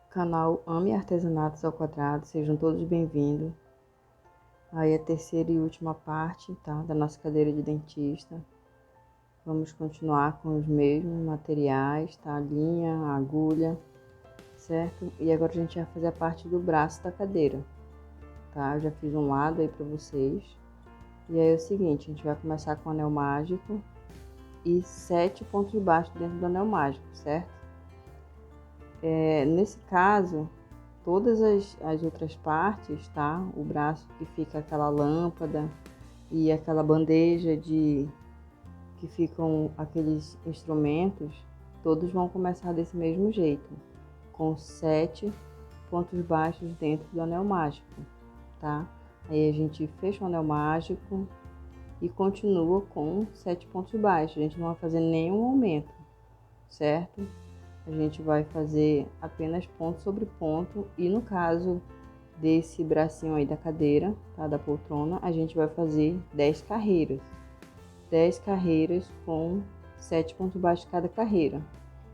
Canal Ame Artesanatos ao Quadrado, sejam todos bem-vindos. Aí a terceira e última parte, tá? Da nossa cadeira de dentista. Vamos continuar com os mesmos materiais, tá? Linha, agulha, certo? E agora a gente vai fazer a parte do braço da cadeira, tá? Eu já fiz um lado aí pra vocês. E aí é o seguinte, a gente vai começar com o anel mágico e 7 pontos baixos dentro do anel mágico, certo? Nesse caso, todas as outras partes, tá? O braço que fica aquela lâmpada e aquela bandeja que ficam aqueles instrumentos, todos vão começar desse mesmo jeito, com 7 pontos baixos dentro do anel mágico, tá? Aí a gente fecha o anel mágico e continua com 7 pontos baixos. A gente não vai fazer nenhum aumento, certo? A gente vai fazer apenas ponto sobre ponto e no caso desse bracinho aí da cadeira, tá? Da poltrona, a gente vai fazer 10 carreiras. 10 carreiras com 7 pontos baixos cada carreira.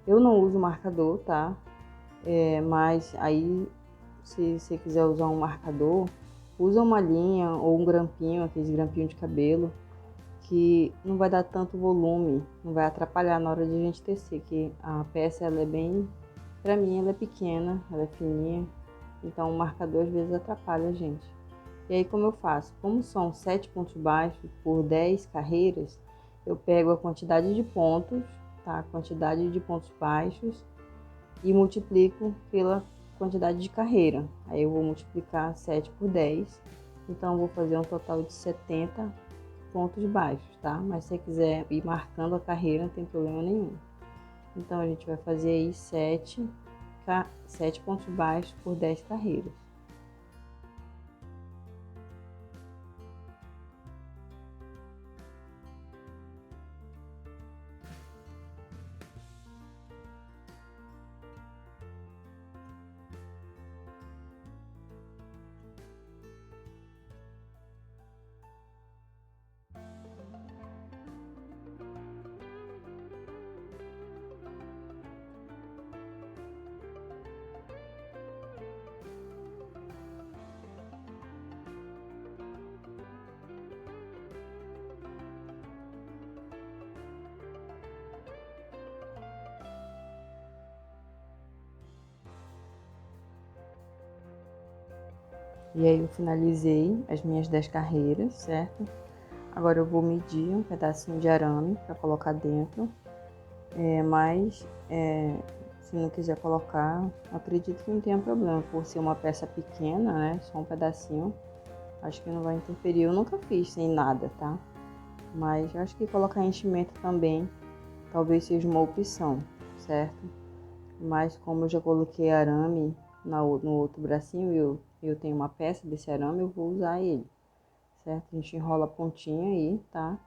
Eu não uso marcador, tá? Mas aí, se você quiser usar um marcador, usa uma linha ou um grampinho, aqueles grampinhos de cabelo, que não vai dar tanto volume, não vai atrapalhar na hora de a gente tecer, que a peça ela é bem, pra mim ela é pequena, ela é fininha, então o marcador às vezes atrapalha a gente. E aí como eu faço? Como são 7 pontos baixos por 10 carreiras, eu pego a quantidade de pontos, tá? A quantidade de pontos baixos e multiplico pela quantidade de carreira. Aí eu vou multiplicar 7 por 10, então eu vou fazer um total de 70 pontos baixos, tá? Mas se você quiser ir marcando a carreira, não tem problema nenhum. Então a gente vai fazer aí 7 pontos baixos por 10 carreiras. E aí eu finalizei as minhas 10 carreiras, certo? Agora eu vou medir um pedacinho de arame para colocar dentro, mas se não quiser colocar, acredito que não tenha problema, por ser uma peça pequena, né? Só um pedacinho, acho que não vai interferir. Eu nunca fiz sem nada, tá? Mas eu acho que colocar enchimento também talvez seja uma opção, certo? Mas como eu já coloquei arame no outro bracinho e eu tenho uma peça desse arame, eu vou usar ele, certo? A gente enrola a pontinha aí, tá?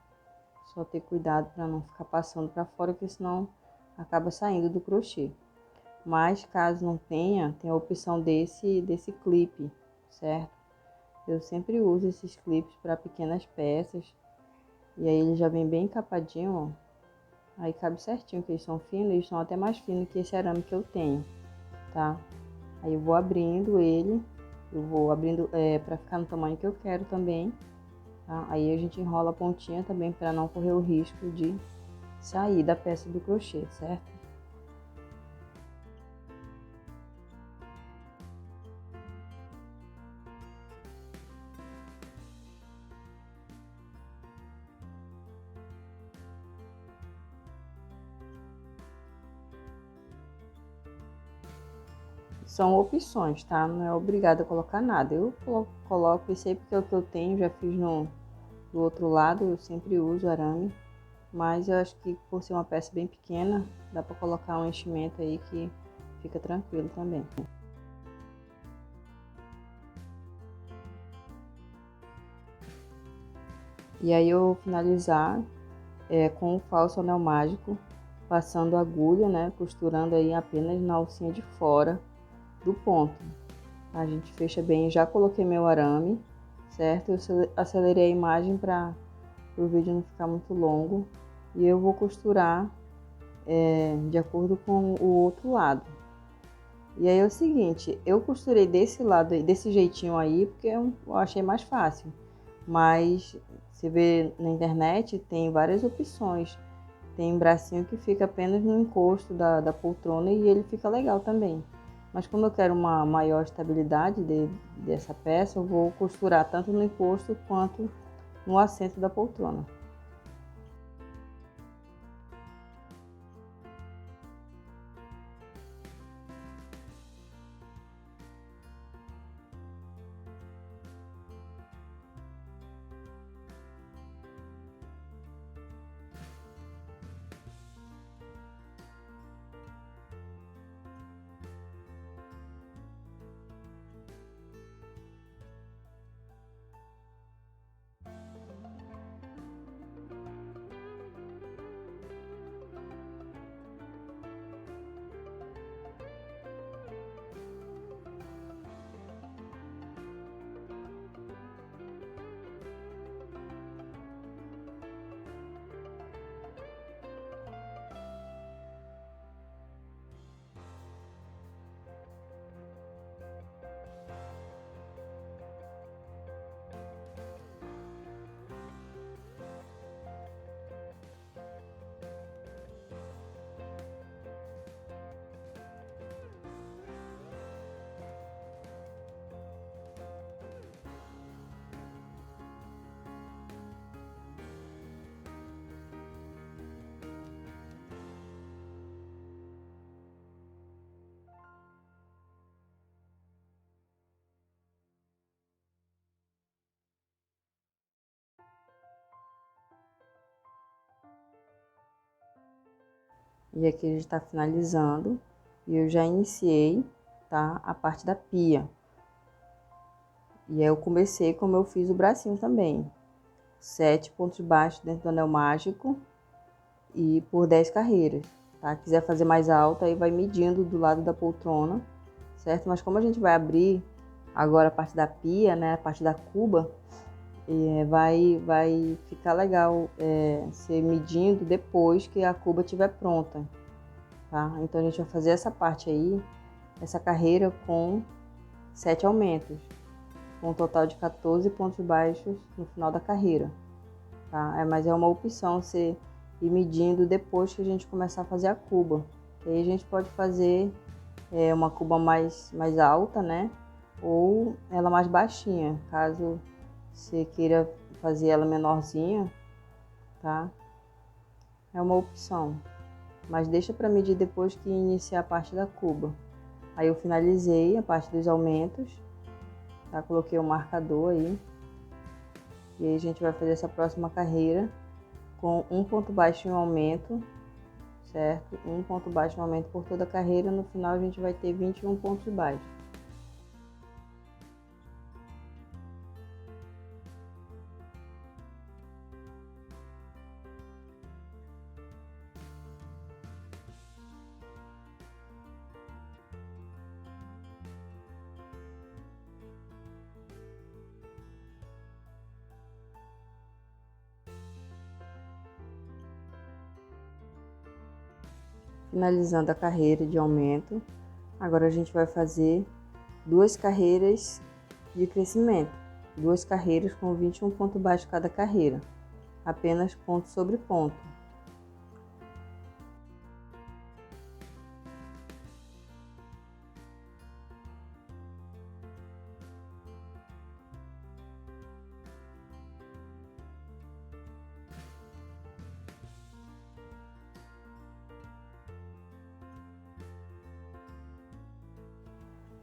Só ter cuidado para não ficar passando para fora, porque senão acaba saindo do crochê. Mas caso não tenha, tem a opção desse clipe, certo? Eu sempre uso esses clipes para pequenas peças. E aí ele já vem bem encapadinho, ó. Aí cabe certinho, que eles são finos, eles são até mais finos que esse arame que eu tenho, tá? Aí eu vou abrindo ele, eu vou abrindo para ficar no tamanho que eu quero também, tá? Aí a gente enrola a pontinha também para não correr o risco de sair da peça do crochê, certo? São opções, tá? Não é obrigado a colocar nada. Eu coloco esse aí porque é o que eu tenho, já fiz do outro lado, eu sempre uso arame. Mas eu acho que por ser uma peça bem pequena, dá para colocar um enchimento aí que fica tranquilo também. E aí eu vou finalizar com o falso anel mágico, passando a agulha, né? Costurando aí apenas na alcinha de fora do ponto. A gente fecha bem, já coloquei meu arame, certo? Eu acelerei a imagem para o vídeo não ficar muito longo. E eu vou costurar de acordo com o outro lado. E aí é o seguinte, eu costurei desse lado, desse jeitinho aí, porque eu achei mais fácil. Mas você vê na internet, tem várias opções. Tem um bracinho que fica apenas no encosto da poltrona e ele fica legal também. Mas como eu quero uma maior estabilidade dessa peça, eu vou costurar tanto no encosto quanto no assento da poltrona. E aqui a gente está finalizando e eu já iniciei, tá, a parte da pia. E aí eu comecei como eu fiz o bracinho também. 7 pontos baixos dentro do anel mágico e por 10 carreiras, tá? Quiser fazer mais alto, aí vai medindo do lado da poltrona, certo? Mas como a gente vai abrir agora a parte da pia, né, a parte da cuba, vai ficar legal ser medindo depois que a cuba estiver pronta, tá? Então a gente vai fazer essa parte aí, essa carreira com 7 aumentos, com um total de 14 pontos baixos no final da carreira, tá? Mas é uma opção você ir medindo depois que a gente começar a fazer a cuba. E aí a gente pode fazer uma cuba mais alta, né? Ou ela mais baixinha, caso você queira fazer ela menorzinha, tá? É uma opção. Mas deixa para medir depois que iniciar a parte da cuba. Aí eu finalizei a parte dos aumentos, tá? Coloquei o marcador aí. E aí a gente vai fazer essa próxima carreira com um ponto baixo em um aumento, certo? Um ponto baixo em um aumento por toda a carreira. No final a gente vai ter 21 pontos baixos. Finalizando a carreira de aumento, agora a gente vai fazer 2 carreiras de crescimento, 2 carreiras com 21 pontos baixos cada carreira, apenas ponto sobre ponto.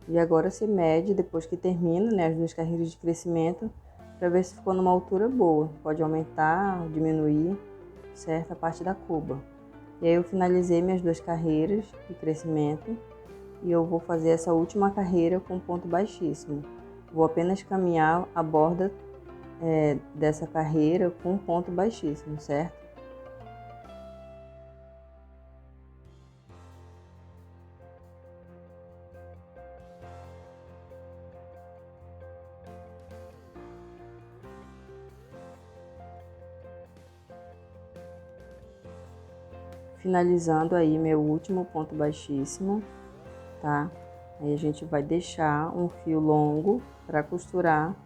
E agora você mede, depois que termina, né, as 2 carreiras de crescimento, para ver se ficou numa altura boa. Pode aumentar ou diminuir, certo? A parte da cuba. E aí eu finalizei minhas 2 carreiras de crescimento e eu vou fazer essa última carreira com ponto baixíssimo. Vou apenas caminhar a borda dessa carreira com um ponto baixíssimo, certo? Finalizando aí meu último ponto baixíssimo, tá? Aí a gente vai deixar um fio longo para costurar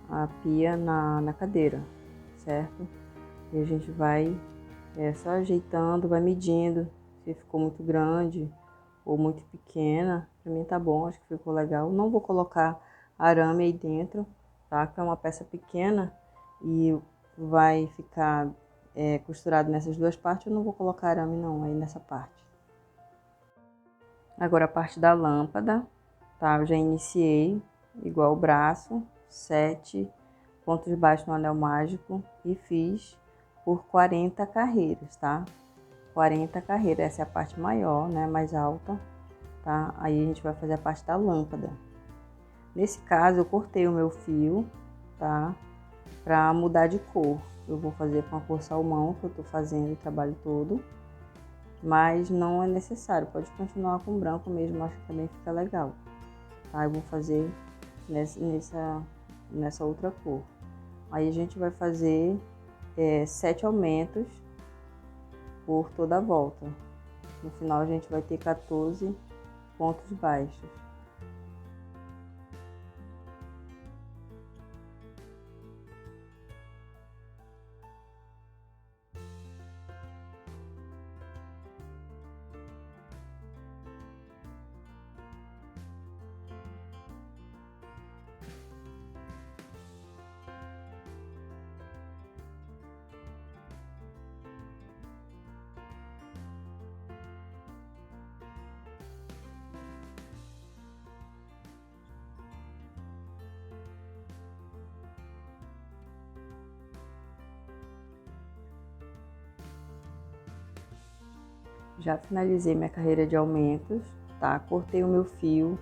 a pia na cadeira, certo? E a gente vai só ajeitando, vai medindo, se ficou muito grande ou muito pequena. Pra mim tá bom, acho que ficou legal. Não vou colocar arame aí dentro, tá? Que é uma peça pequena e vai ficar costurado nessas duas partes. Eu não vou colocar arame não aí nessa parte. Agora a parte da lâmpada, tá? Eu já iniciei igual o braço, 7 pontos baixos no anel mágico e fiz por 40 carreiras, tá? 40 carreiras, essa é a parte maior, né? Mais alta, tá? Aí a gente vai fazer a parte da lâmpada. Nesse caso, eu cortei o meu fio, tá? Pra mudar de cor. Eu vou fazer com a cor salmão, que eu tô fazendo o trabalho todo. Mas não é necessário, pode continuar com branco mesmo, acho que também fica legal. Tá? Eu vou fazer nessa outra cor. Aí a gente vai fazer 7 aumentos por toda a volta. No final a gente vai ter 14 pontos baixos. Já finalizei minha carreira de aumentos, tá? Cortei o meu fio,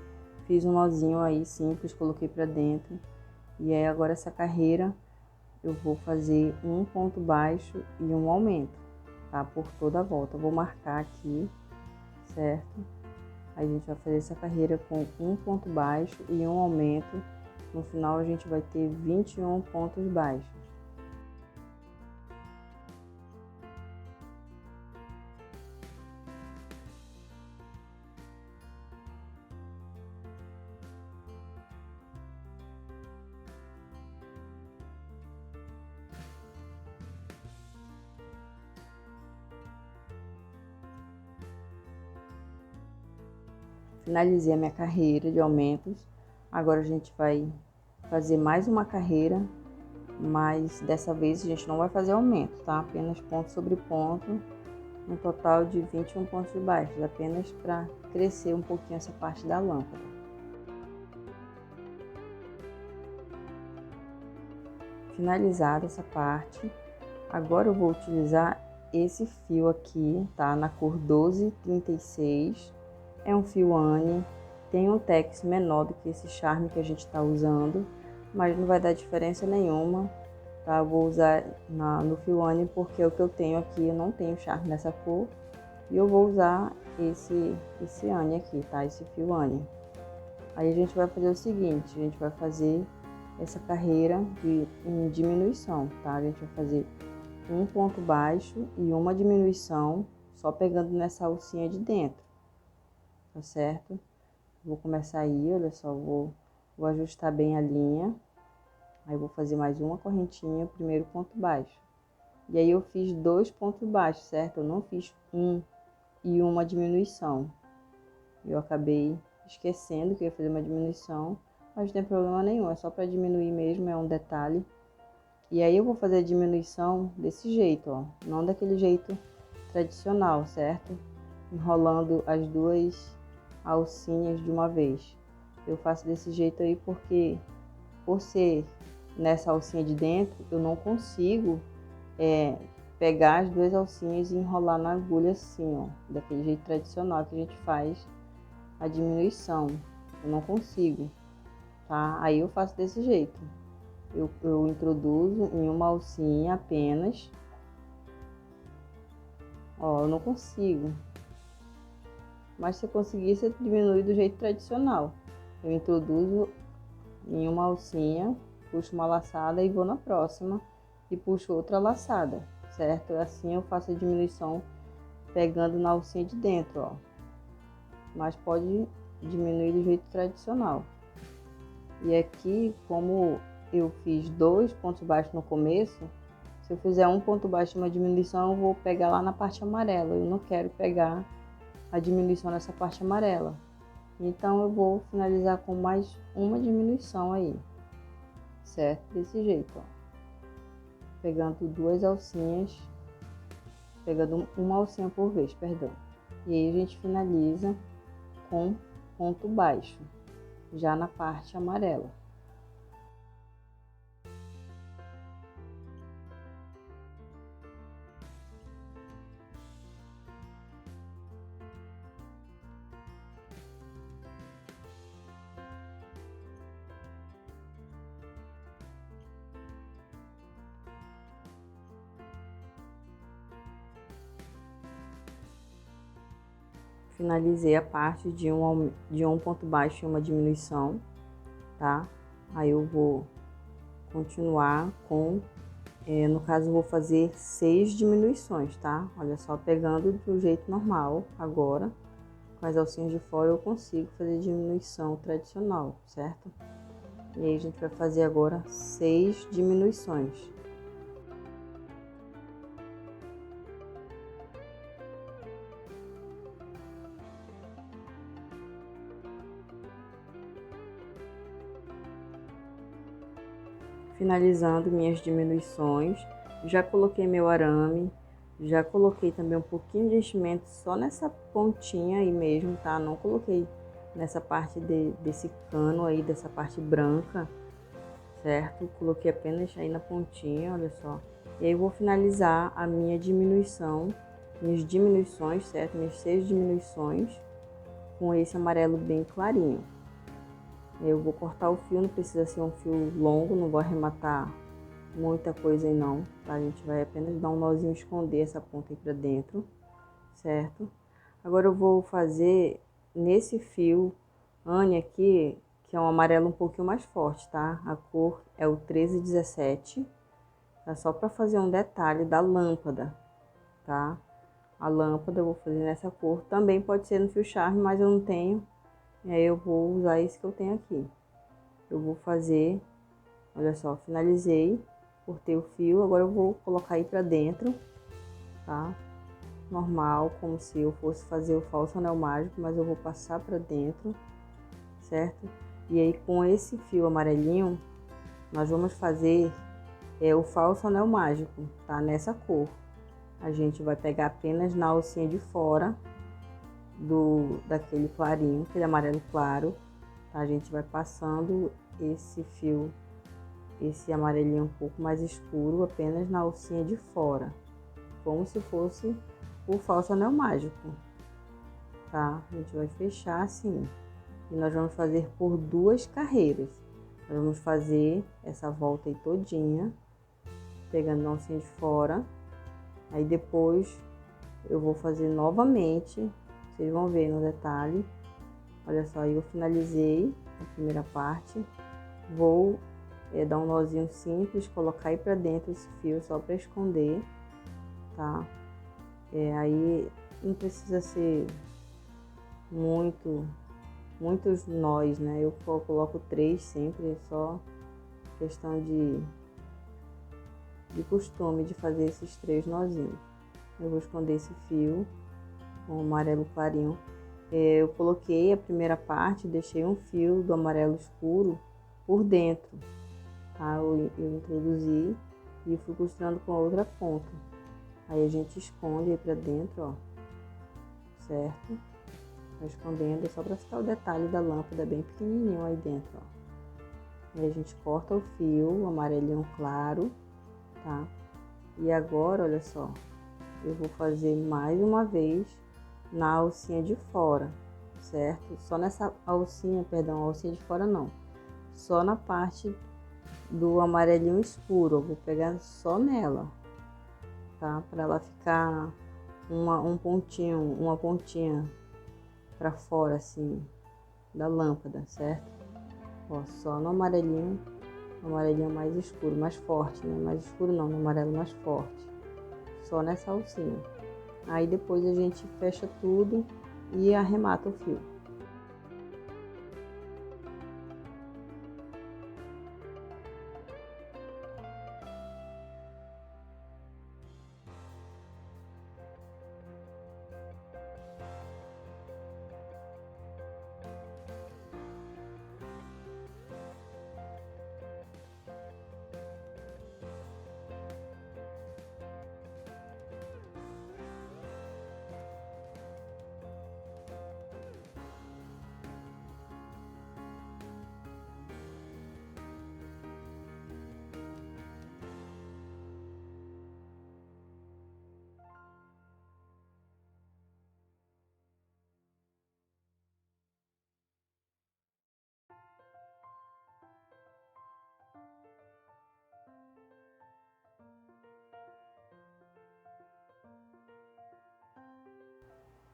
fiz um nozinho aí simples, coloquei pra dentro. E aí agora essa carreira eu vou fazer um ponto baixo e um aumento, tá? Por toda a volta. Eu vou marcar aqui, certo? Aí a gente vai fazer essa carreira com um ponto baixo e um aumento. No final a gente vai ter 21 pontos baixos. Finalizei a minha carreira de aumentos. Agora a gente vai fazer mais uma carreira, mas dessa vez a gente não vai fazer aumento, tá? Apenas ponto sobre ponto, um total de 21 pontos baixos, apenas para crescer um pouquinho essa parte da lâmpada. Finalizada essa parte, agora eu vou utilizar esse fio aqui, tá? Na cor 1236. É um fio Anne, tem um tex menor do que esse charme que a gente está usando, mas não vai dar diferença nenhuma, tá? Eu vou usar no fio Anne porque é o que eu tenho aqui, eu não tenho charme nessa cor, e eu vou usar esse Anne aqui, tá? Esse fio Anne. Aí a gente vai fazer o seguinte, a gente vai fazer essa carreira em diminuição, tá? A gente vai fazer um ponto baixo e uma diminuição, só pegando nessa alcinha de dentro. Tá certo? Vou começar aí, olha só, vou ajustar bem a linha. Aí vou fazer mais uma correntinha, primeiro ponto baixo. E aí eu fiz 2 pontos baixos, certo? Eu não fiz um e uma diminuição. Eu acabei esquecendo que eu ia fazer uma diminuição, mas não tem problema nenhum, é só para diminuir mesmo, é um detalhe. E aí eu vou fazer a diminuição desse jeito, ó, não daquele jeito tradicional, certo? Enrolando as duas alcinhas de uma vez. Eu faço desse jeito aí porque, por ser nessa alcinha de dentro, eu não consigo pegar as duas alcinhas e enrolar na agulha assim, ó, daquele jeito tradicional que a gente faz a diminuição. Eu não consigo, tá? Aí eu faço desse jeito. Eu introduzo em uma alcinha apenas. Ó, eu não consigo. Mas se eu conseguir, você diminui do jeito tradicional. Eu introduzo em uma alcinha, puxo uma laçada e vou na próxima e puxo outra laçada, certo? Assim eu faço a diminuição pegando na alcinha de dentro, ó. Mas pode diminuir do jeito tradicional. E aqui, como eu fiz 2 pontos baixos no começo, se eu fizer um ponto baixo e uma diminuição, eu vou pegar lá na parte amarela. Eu não quero pegar a diminuição nessa parte amarela. Então eu vou finalizar com mais uma diminuição aí, certo? Desse jeito, ó. Pegando 2 alcinhas, pegando uma alcinha por vez, perdão. E aí a gente finaliza com ponto baixo, já na parte amarela. Finalizei a parte de um ponto baixo e uma diminuição, tá? Aí eu vou continuar com, no caso eu vou fazer 6 diminuições, tá? Olha só, pegando do jeito normal agora, com as alcinhas de fora eu consigo fazer diminuição tradicional, certo? E aí a gente vai fazer agora 6 diminuições. Finalizando minhas diminuições, já coloquei meu arame, já coloquei também um pouquinho de enchimento só nessa pontinha aí mesmo, tá? Não coloquei nessa parte desse cano aí, dessa parte branca, certo? Coloquei apenas aí na pontinha, olha só. E aí eu vou finalizar a minha diminuição, minhas diminuições, certo? Minhas 6 diminuições com esse amarelo bem clarinho. Eu vou cortar o fio, não precisa ser um fio longo, não vou arrematar muita coisa aí não, tá? A gente vai apenas dar um nozinho, esconder essa ponta aí pra dentro, certo? Agora eu vou fazer nesse fio Anne aqui, que é um amarelo um pouquinho mais forte, tá? A cor é o 1317, tá? Só pra fazer um detalhe da lâmpada, tá? A lâmpada eu vou fazer nessa cor, também pode ser no fio charme, mas eu não tenho. E aí eu vou usar esse que eu tenho aqui. Eu vou fazer, olha só, finalizei, cortei o fio, agora eu vou colocar aí pra dentro, tá? Normal, como se eu fosse fazer o falso anel mágico, mas eu vou passar pra dentro, certo? E aí com esse fio amarelinho, nós vamos fazer o falso anel mágico, tá? Nessa cor. A gente vai pegar apenas na alcinha de fora daquele clarinho, aquele amarelo claro, tá? A gente vai passando esse fio, esse amarelinho um pouco mais escuro, apenas na alcinha de fora, como se fosse o falso anel mágico, tá? A gente vai fechar assim, e nós vamos fazer por 2 carreiras. Nós vamos fazer essa volta aí todinha, pegando na alcinha de fora, aí depois eu vou fazer novamente. Vocês vão ver no detalhe. Olha só, eu finalizei a primeira parte. Vou dar um nozinho simples, colocar aí pra dentro esse fio só pra esconder, tá? Aí não precisa ser muitos nós, né? Eu coloco 3 sempre, é só questão de costume de fazer esses 3 nozinhos. Eu vou esconder esse fio com o amarelo clarinho. Eu coloquei a primeira parte, deixei um fio do amarelo escuro por dentro, tá? Eu introduzi e fui costurando com a outra ponta. Aí a gente esconde aí pra dentro, ó, certo? Vai escondendo, é só pra ficar o detalhe da lâmpada bem pequenininho aí dentro, ó. Aí a gente corta o fio, o amarelinho claro, tá? E agora, olha só, eu vou fazer mais uma vez na alcinha de fora, certo? Só nessa alcinha, perdão, alcinha de fora não. Só na parte do amarelinho escuro, eu vou pegar só nela, tá? Para ela ficar uma pontinha para fora assim da lâmpada, certo? Ó, só no amarelinho mais escuro, mais forte, né? Mais escuro não, no amarelo mais forte. Só nessa alcinha. Aí depois a gente fecha tudo e arremata o fio.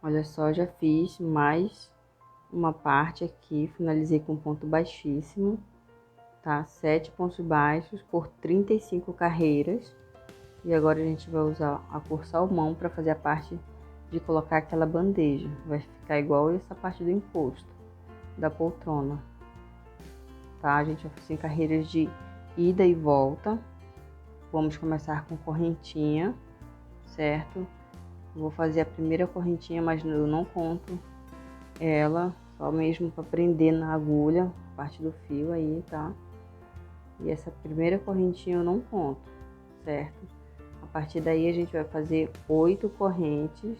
Olha só, já fiz mais uma parte aqui, finalizei com ponto baixíssimo, tá? 7 pontos baixos por 35 carreiras. E agora a gente vai usar a cor salmão para fazer a parte de colocar aquela bandeja. Vai ficar igual essa parte do encosto da poltrona, tá? A gente vai fazer carreiras de ida e volta. Vamos começar com correntinha, certo? Vou fazer a primeira correntinha, mas eu não conto ela, só mesmo para prender na agulha, parte do fio aí, tá? E essa primeira correntinha eu não conto, certo? A partir daí a gente vai fazer 8 correntes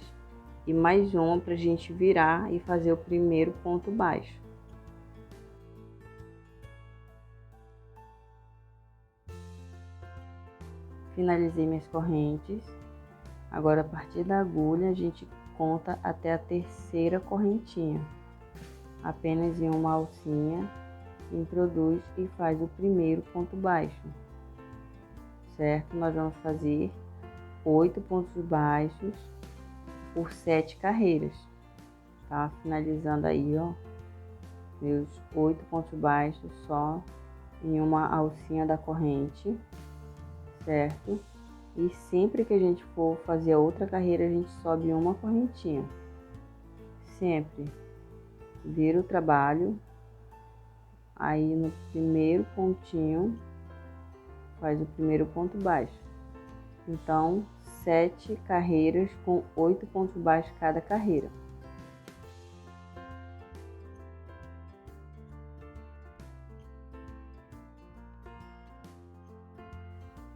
e mais uma pra gente virar e fazer o primeiro ponto baixo. Finalizei minhas correntes. Agora, a partir da agulha, a gente conta até a terceira correntinha. Apenas em uma alcinha, introduz e faz o primeiro ponto baixo, certo? Nós vamos fazer 8 pontos baixos por 7 carreiras, tá? Finalizando aí, ó, meus 8 pontos baixos só em uma alcinha da corrente, certo? E sempre que a gente for fazer a outra carreira, a gente sobe uma correntinha. Sempre vira o trabalho, aí no primeiro pontinho faz o primeiro ponto baixo. Então, 7 carreiras com 8 pontos baixos cada carreira.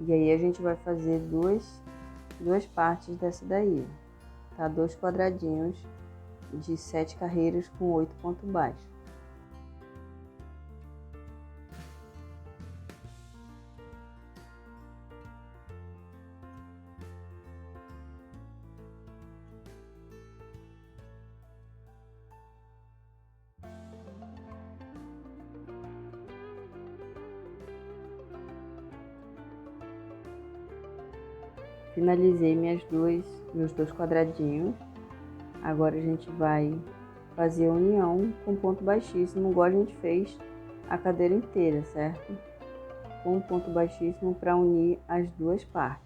E aí a gente vai fazer duas partes dessa daí, tá? 2 quadradinhos de 7 carreiras com 8 pontos baixos. Finalizei meus dois quadradinhos. Agora a gente vai fazer a união com ponto baixíssimo, igual a gente fez a cadeira inteira, certo? Com ponto baixíssimo para unir as duas partes.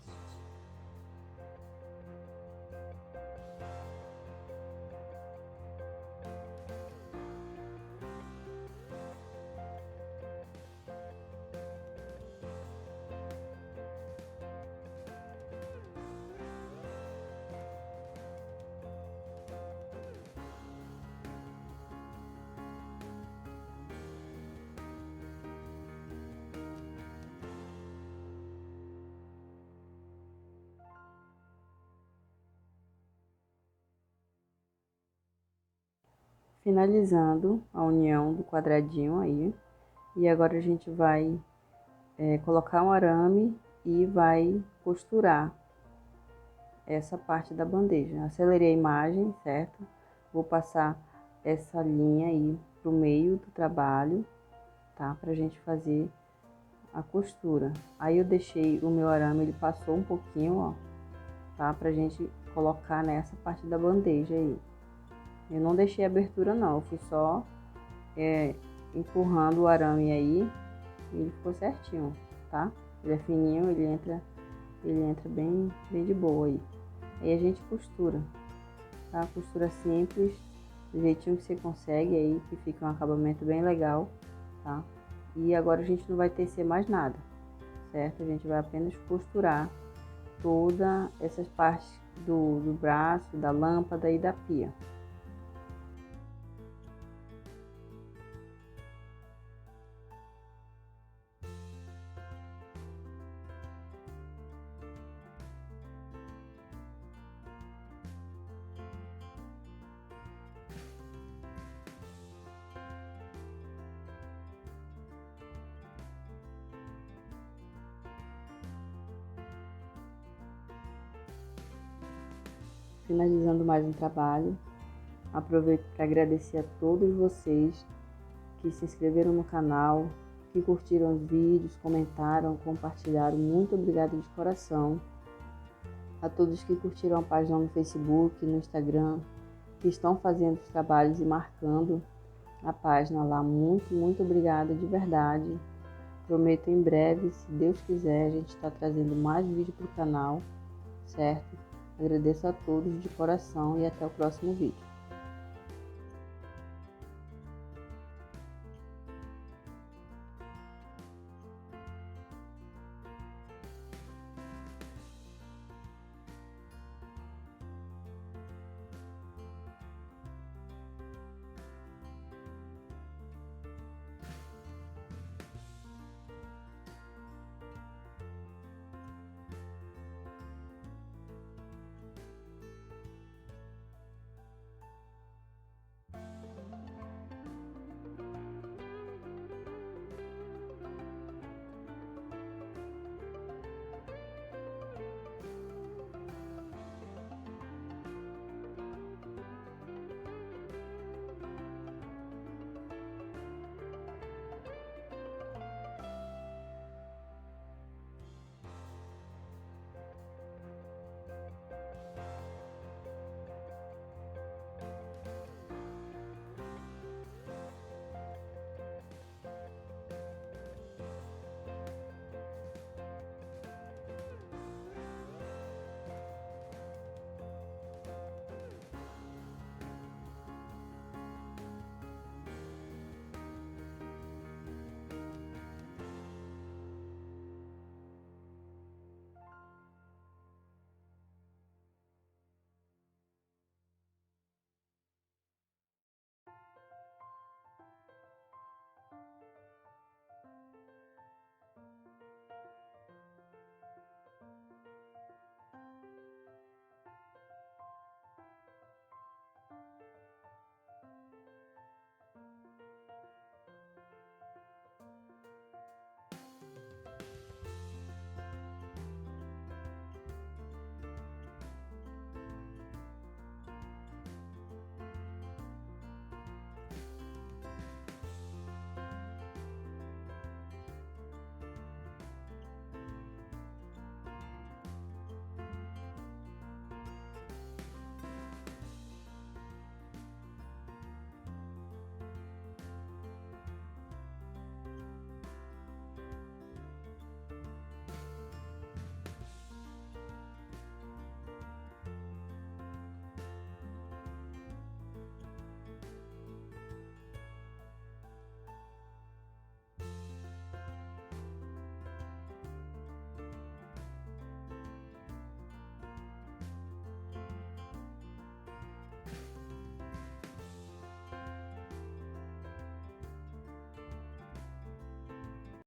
Finalizando a união do quadradinho aí. E agora a gente vai colocar um arame e vai costurar essa parte da bandeja. Acelerei a imagem, certo? Vou passar essa linha aí pro meio do trabalho, tá? Pra gente fazer a costura. Aí eu deixei o meu arame, ele passou um pouquinho, ó, tá? Pra gente colocar nessa parte da bandeja aí. Eu não deixei abertura não, eu fui só empurrando o arame aí e ele ficou certinho, tá? Ele é fininho, ele entra bem de boa aí. Aí a gente costura, tá? Costura simples, do jeitinho que você consegue aí, que fica um acabamento bem legal, tá? E agora a gente não vai tecer mais nada, certo? A gente vai apenas costurar todas essas partes do braço, da lâmpada e da pia. Finalizando mais um trabalho, aproveito para agradecer a todos vocês que se inscreveram no canal, que curtiram os vídeos, comentaram, compartilharam. Muito obrigada de coração. A todos que curtiram a página no Facebook, no Instagram, que estão fazendo os trabalhos e marcando a página lá. Muito, muito obrigada de verdade. Prometo em breve, se Deus quiser, a gente está trazendo mais vídeo para o canal, certo? Agradeço a todos de coração e até o próximo vídeo.